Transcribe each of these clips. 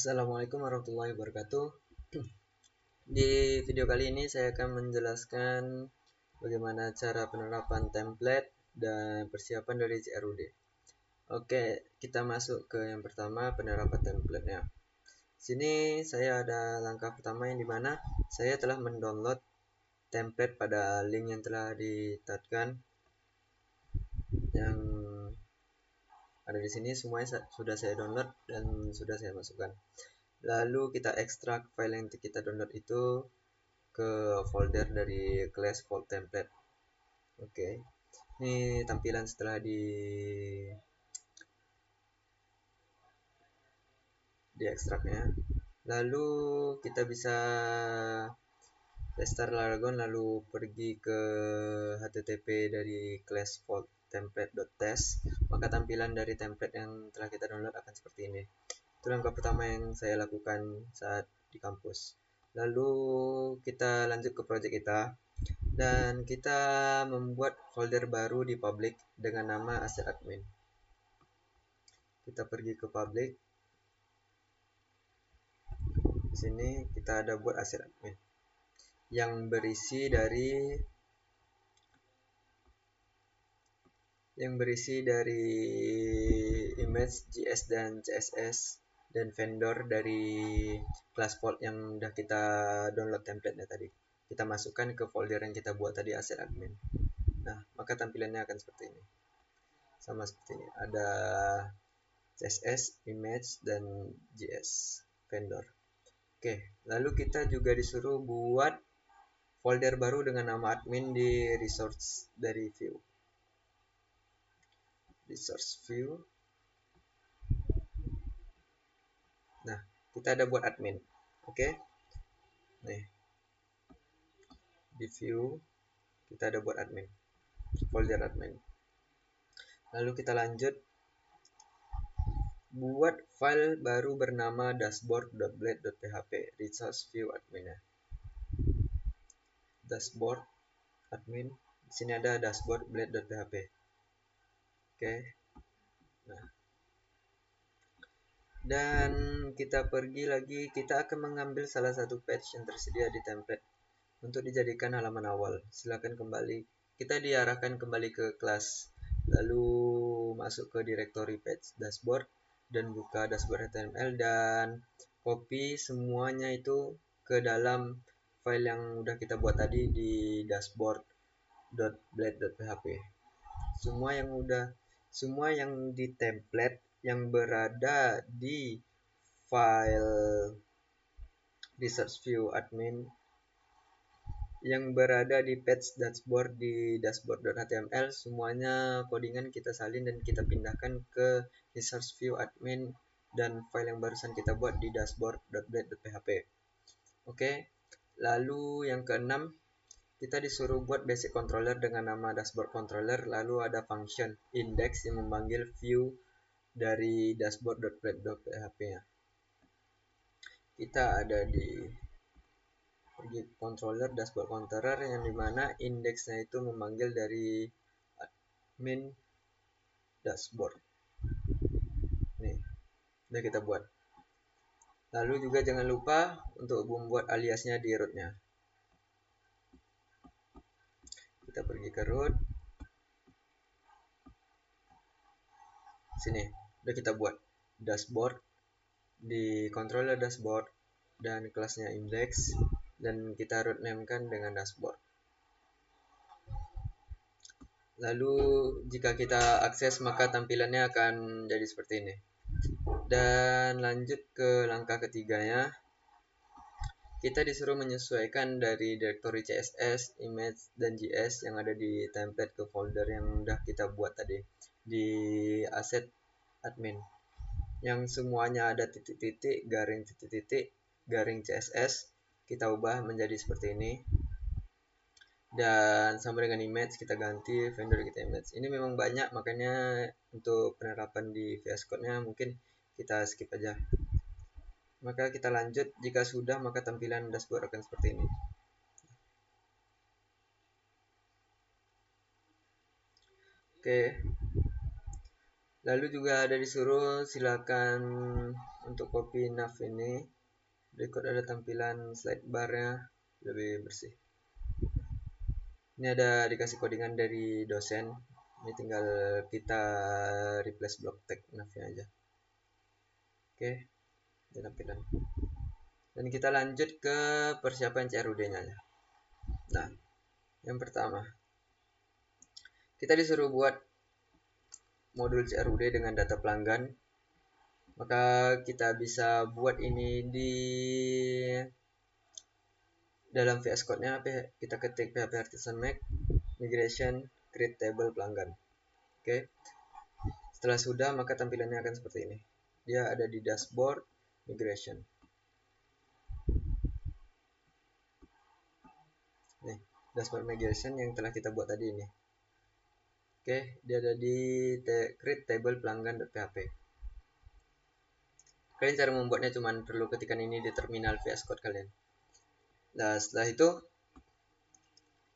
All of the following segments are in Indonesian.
Assalamualaikum warahmatullahi wabarakatuh. Di video kali ini saya akan menjelaskan bagaimana cara penerapan template dan persiapan dari CRUD. Oke, kita masuk ke yang pertama, penerapan template-nya. Sini saya ada langkah pertama yang dimana saya telah mendownload template pada link yang telah ditetapkan, yang ada di sini semuanya sudah saya download dan sudah saya masukkan. Lalu kita ekstrak file yang kita download itu ke folder dari class file template. Oke, ini tampilan setelah di ekstraknya. Lalu kita bisa restart Laragon, lalu pergi ke http dari class file template.test, maka tampilan dari template yang telah kita download akan seperti ini. Itu langkah pertama yang saya lakukan saat di kampus. Lalu kita lanjut ke project kita, dan kita membuat folder baru di public dengan nama asset admin. Kita pergi ke public. Di sini kita ada buat asset admin yang berisi dari image, JS dan CSS, dan vendor dari class vault yang udah kita download template-nya tadi. Kita masukkan ke folder yang kita buat tadi, asset admin. Nah, maka tampilannya akan seperti ini. Sama seperti ini. Ada CSS, image, dan JS vendor. Oke, lalu kita juga disuruh buat folder baru dengan nama admin di resource dari view. Resource view. Nah, kita ada buat admin. Oke. Nih. Di view kita ada buat admin. Folder admin. Lalu kita lanjut buat file baru bernama dashboard.blade.php, resource view admin ya. Dashboard admin. Di sini ada dashboard blade.php. Oke. Nah, dan kita pergi lagi, kita akan mengambil salah satu page yang tersedia di template untuk dijadikan halaman awal. Silakan kembali. Kita diarahkan kembali ke kelas, lalu masuk ke directory page dashboard dan buka dashboard HTML dan copy semuanya itu ke dalam file yang udah kita buat tadi di dashboard.blade.php. Semua yang di template yang berada di file resource view admin yang berada di page dashboard di dashboard.html, semuanya codingan kita salin dan kita pindahkan ke resource view admin dan file yang barusan kita buat di dashboard.blade.php. Oke, lalu yang keenam, kita disuruh buat basic controller dengan nama dashboard controller, lalu ada function index yang memanggil view dari dashboard.blade.php nya. Kita ada di controller dashboard controller yang dimana indeksnya itu memanggil dari admin dashboard. Nih, udah kita buat. Lalu juga jangan lupa untuk membuat aliasnya di rootnya. Kita pergi ke root. Sini, udah kita buat dashboard di controller dashboard dan kelasnya index, dan kita root name kan dengan dashboard. Lalu jika kita akses maka tampilannya akan jadi seperti ini. Dan lanjut ke langkah ketiganya, kita disuruh menyesuaikan dari directory CSS, image, dan JS yang ada di template ke folder yang udah kita buat tadi di asset admin, yang semuanya ada titik-titik, garing titik-titik, garing CSS, kita ubah menjadi seperti ini. Dan sama dengan image, kita ganti vendor kita image. Ini memang banyak, makanya untuk penerapan di VS Code-nya mungkin kita skip aja. Maka kita lanjut, jika sudah maka tampilan dashboard akan seperti ini. Oke. Lalu juga ada disuruh silakan untuk copy nav ini, berikut ada tampilan slide bar-nya lebih bersih. Ini ada dikasih codingan dari dosen. Ini tinggal kita replace block tag nav-nya aja. Oke, ini tampilan. Dan kita lanjut ke persiapan CRUD-nya. Nah, yang pertama, kita disuruh buat modul CRUD dengan data pelanggan. Maka kita bisa buat ini di dalam VS Code-nya. Kita ketik PHP Artisan Make migration create table pelanggan. Oke. Setelah sudah, maka tampilannya akan seperti ini. Dia ada di dashboard migration. Nih, dashboard migration yang telah kita buat tadi ini. Oke, dia ada di create table pelanggan.php. Kalian cara membuatnya cuma perlu ketikkan ini di terminal VS Code kalian. Nah, setelah itu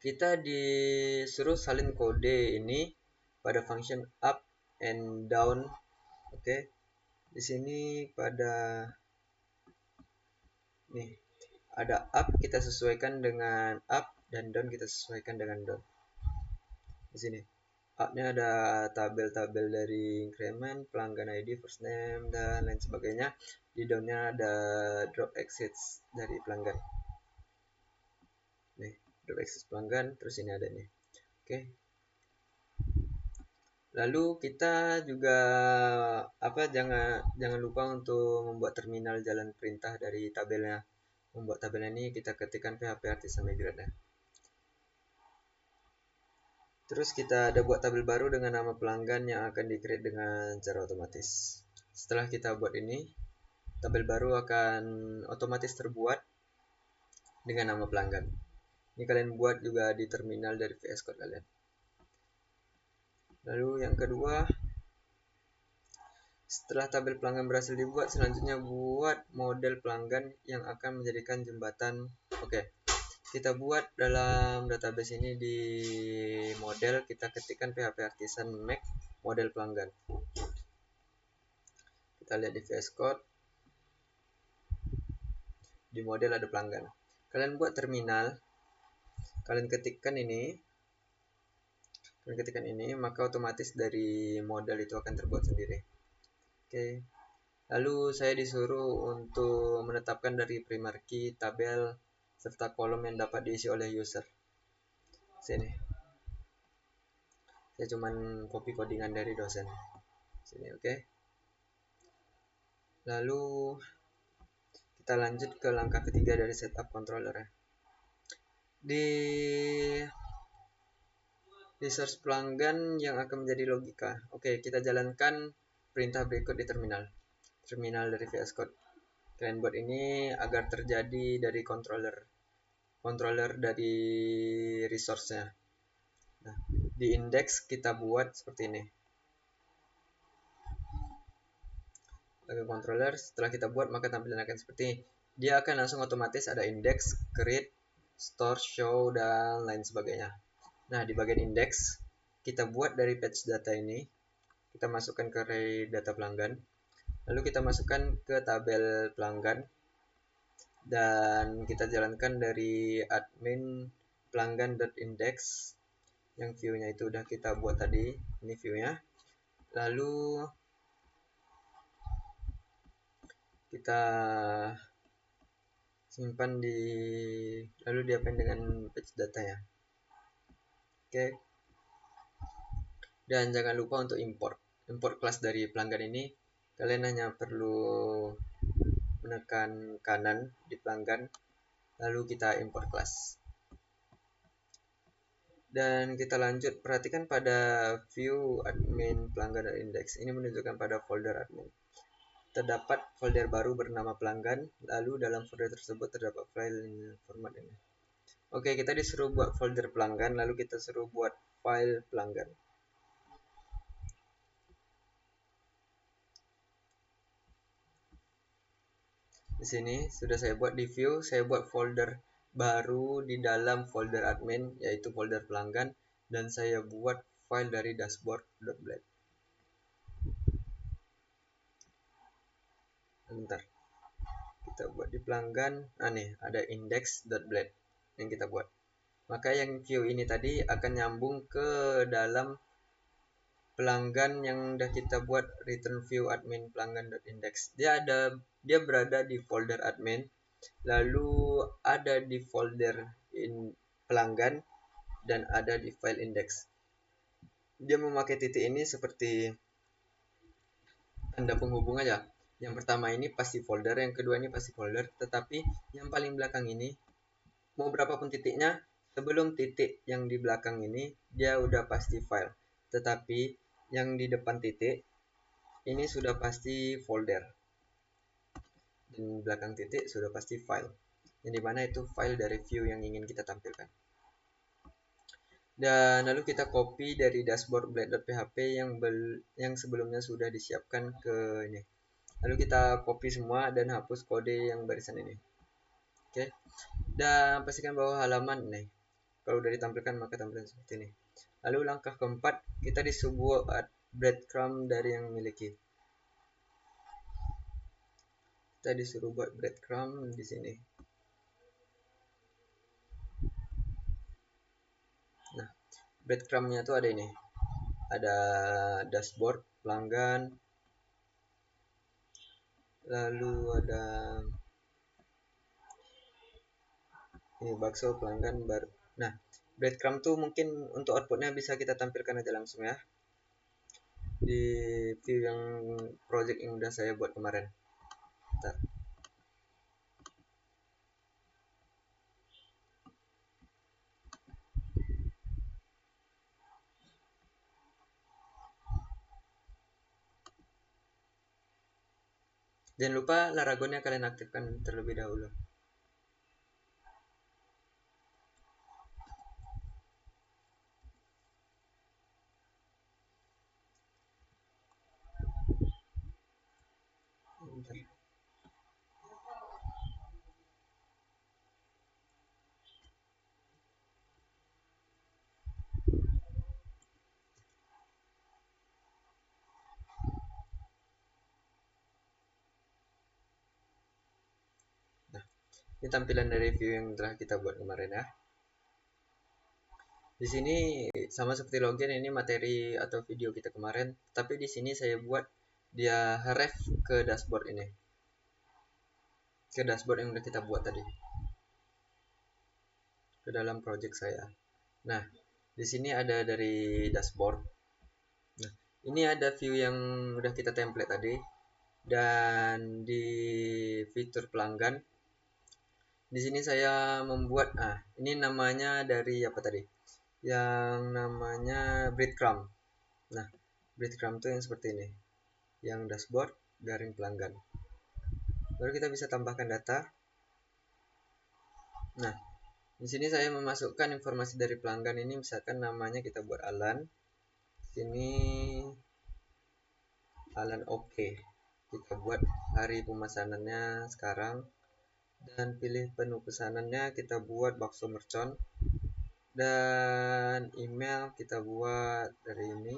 kita disuruh salin kode ini pada function up and down. Oke. Di sini pada nih ada up kita sesuaikan dengan up dan down kita sesuaikan dengan down. Di sini up-nya ada tabel-tabel dari increment, pelanggan ID, first name dan lain sebagainya. Di down-nya ada drop exits dari pelanggan. Nih, drop exits pelanggan, terus ini ada nih. Oke. Lalu kita juga jangan lupa untuk membuat terminal jalan perintah dari tabelnya. Membuat tabel ini kita ketikkan PHP Artisan Migrate. Terus kita ada buat tabel baru dengan nama pelanggan yang akan di-create dengan cara otomatis. Setelah kita buat ini, tabel baru akan otomatis terbuat dengan nama pelanggan. Ini kalian buat juga di terminal dari VS Code kalian. Lalu yang kedua, setelah tabel pelanggan berhasil dibuat, selanjutnya buat model pelanggan yang akan menjadikan jembatan. Oke, kita buat dalam database ini di model, kita ketikkan PHP Artisan Make model pelanggan. Kita lihat di VS Code, di model ada pelanggan. Kalian buat terminal, kalian ketikkan ini, maka otomatis dari model itu akan terbuat sendiri. Oke. Lalu saya disuruh untuk menetapkan dari primary key, tabel, serta kolom yang dapat diisi oleh user. Sini. Saya cuman copy codingan dari dosen. Sini, oke. Lalu kita lanjut ke langkah ketiga dari setup controller. Di source pelanggan yang akan menjadi logika. Oke, kita jalankan perintah berikut di terminal dari VS Code. Kalian buat ini agar terjadi dari controller dari resource-nya. Nah, di index kita buat seperti ini. Lalu controller, setelah kita buat maka tampilan akan seperti ini. Dia akan langsung otomatis ada index, create, store, show, dan lain sebagainya. Nah, di bagian index kita buat dari page data ini, kita masukkan ke array data pelanggan, lalu kita masukkan ke tabel pelanggan, dan kita jalankan dari admin pelanggan.index yang view-nya itu udah kita buat tadi. Ini view-nya. Lalu kita simpan lalu diapain dengan page datanya. Oke. Dan jangan lupa untuk import kelas dari pelanggan ini. Kalian hanya perlu menekan kanan di pelanggan, lalu kita import kelas. Dan kita lanjut, perhatikan pada view admin pelanggan dan index. Ini menunjukkan pada folder admin. Terdapat folder baru bernama pelanggan, lalu dalam folder tersebut terdapat file format ini. Oke, kita disuruh buat folder pelanggan, lalu kita suruh buat file pelanggan. Di sini sudah saya buat di view, saya buat folder baru di dalam folder admin, yaitu folder pelanggan, dan saya buat file dari dashboard.blade. sebentar, kita buat di pelanggan. Nah nih ada index.blade yang kita buat, maka yang view ini tadi akan nyambung ke dalam pelanggan yang udah kita buat, return view admin pelanggan.index. Dia berada di folder admin, lalu ada di folder pelanggan, dan ada di file index. Dia memakai titik ini seperti tanda penghubung aja. Yang pertama ini pasti folder, yang kedua ini pasti folder, tetapi yang paling belakang ini mau berapapun titiknya, sebelum titik yang di belakang ini dia udah pasti file, tetapi yang di depan titik ini sudah pasti folder, dan belakang titik sudah pasti file, yang dimana itu file dari view yang ingin kita tampilkan. Dan lalu kita copy dari dashboard blade.php yang sebelumnya sudah disiapkan ke ini. Lalu kita copy semua dan hapus kode yang barisan ini. Oke. Dan pastikan bahwa halaman nih, kalau udah ditampilkan maka tampilan seperti ini. Lalu langkah keempat, kita disuruh buat breadcrumb dari yang memiliki. Kita disuruh buat breadcrumb di sini. Nah, breadcrumbnya tuh ada ini. Ada dashboard pelanggan, lalu ada ini bakso pelanggan baru. Nah, breadcrumb tuh mungkin untuk outputnya bisa kita tampilkan aja langsung ya di view yang project yang udah saya buat kemarin. Bentar. Jangan lupa Laragonnya kalian aktifkan terlebih dahulu. Bentar. Nah, ini tampilan dari view yang telah kita buat kemarin ya. Di sini sama seperti login, ini materi atau video kita kemarin, tapi di sini saya buat dia ref ke dashboard ini. Ke dashboard yang udah kita buat tadi. Ke dalam project saya. Nah, di sini ada dari dashboard. Nah, ini ada view yang udah kita template tadi, dan di fitur pelanggan. Di sini saya membuat ini namanya dari apa tadi? Yang namanya breadcrumb. Nah, breadcrumb itu yang seperti ini. Yang dashboard garing pelanggan. Baru kita bisa tambahkan data. Nah, di sini saya memasukkan informasi dari pelanggan ini, misalkan namanya kita buat Alan. Sini Alan oke. Kita buat hari pemesanannya sekarang, dan pilih menu pesanannya kita buat bakso mercon, dan email kita buat dari ini,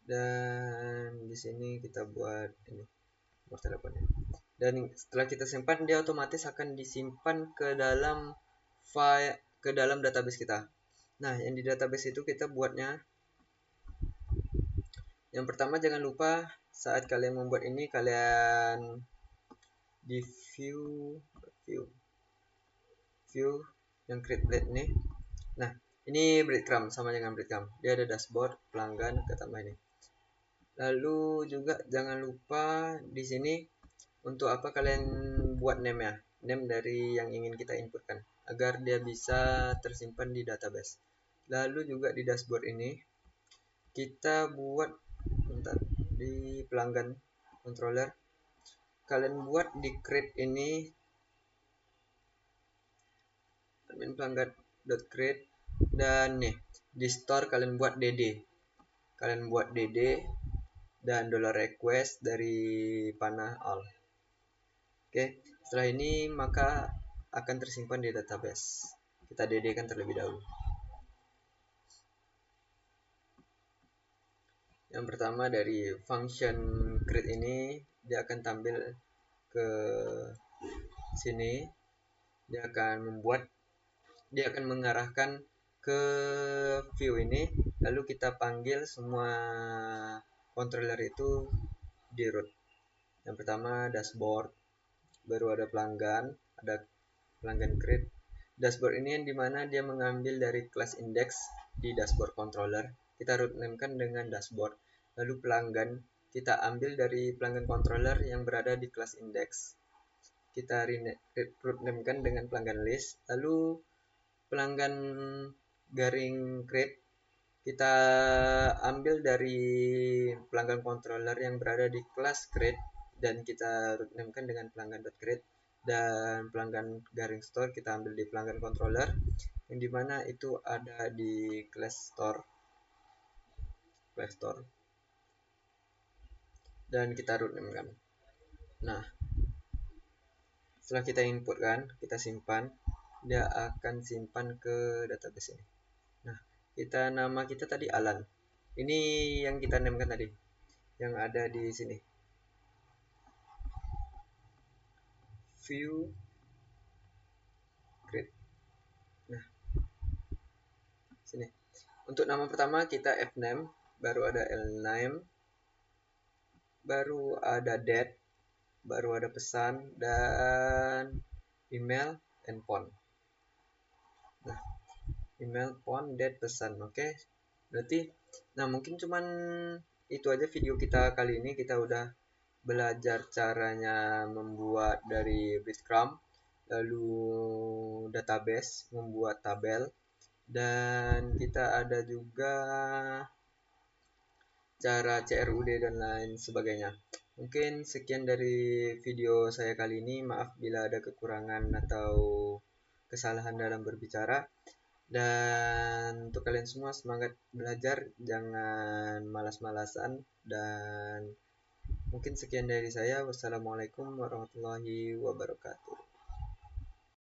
dan di sini kita buat ini nomor teleponnya. Dan setelah kita simpan, dia otomatis akan disimpan ke dalam file, ke dalam database kita. Nah, yang di database itu kita buatnya, yang pertama jangan lupa saat kalian membuat ini, kalian di view yang create blade nih. Nah, ini breadcrumb, sama dengan breadcrumb, dia ada dashboard pelanggan ke tambah ini. Lalu juga jangan lupa di sini untuk apa kalian buat name ya, name dari yang ingin kita inputkan agar dia bisa tersimpan di database. Lalu juga di dashboard ini kita buat di pelanggan controller, kalian buat di create ini admin pelanggan.create, dan nih di store kalian buat dd, dan $request dari panah all. Oke, setelah ini maka akan tersimpan di database. Kita dd kan terlebih dahulu. Yang pertama dari function create ini, dia akan tampil ke sini. Dia akan mengarahkan ke view ini, lalu kita panggil semua controller itu di root. Yang pertama dashboard, baru ada pelanggan create. Dashboard ini yang dimana dia mengambil dari class index di dashboard controller, kita root name-kan dengan dashboard. Lalu pelanggan kita ambil dari pelanggan controller yang berada di class index, kita root name-kan dengan pelanggan list. Lalu pelanggan garing create kita ambil dari pelanggan controller yang berada di kelas create dan kita root name-kan dengan pelanggan.create, dan pelanggan garing store kita ambil di pelanggan controller yang dimana itu ada di class store dan kita root name-kan. Nah, setelah kita input kan, kita simpan, dia akan simpan ke database ini. Nah, nama kita tadi Alan. Ini yang kita name-kan tadi, yang ada di sini. View create. Nah, sini. Untuk nama pertama kita fname, baru ada lname, baru ada date, baru ada pesan, dan email and phone. Nah, email, phone, date, pesan. Oke. Berarti mungkin cuman itu aja video kita kali ini. Kita udah belajar caranya membuat dari breadcrumb, lalu database, membuat tabel, dan kita ada juga cara CRUD dan lain sebagainya. Mungkin sekian dari video saya kali ini. Maaf bila ada kekurangan atau kesalahan dalam berbicara. Dan untuk kalian semua, semangat belajar, jangan malas-malasan. Dan mungkin sekian dari saya. Wassalamualaikum warahmatullahi wabarakatuh.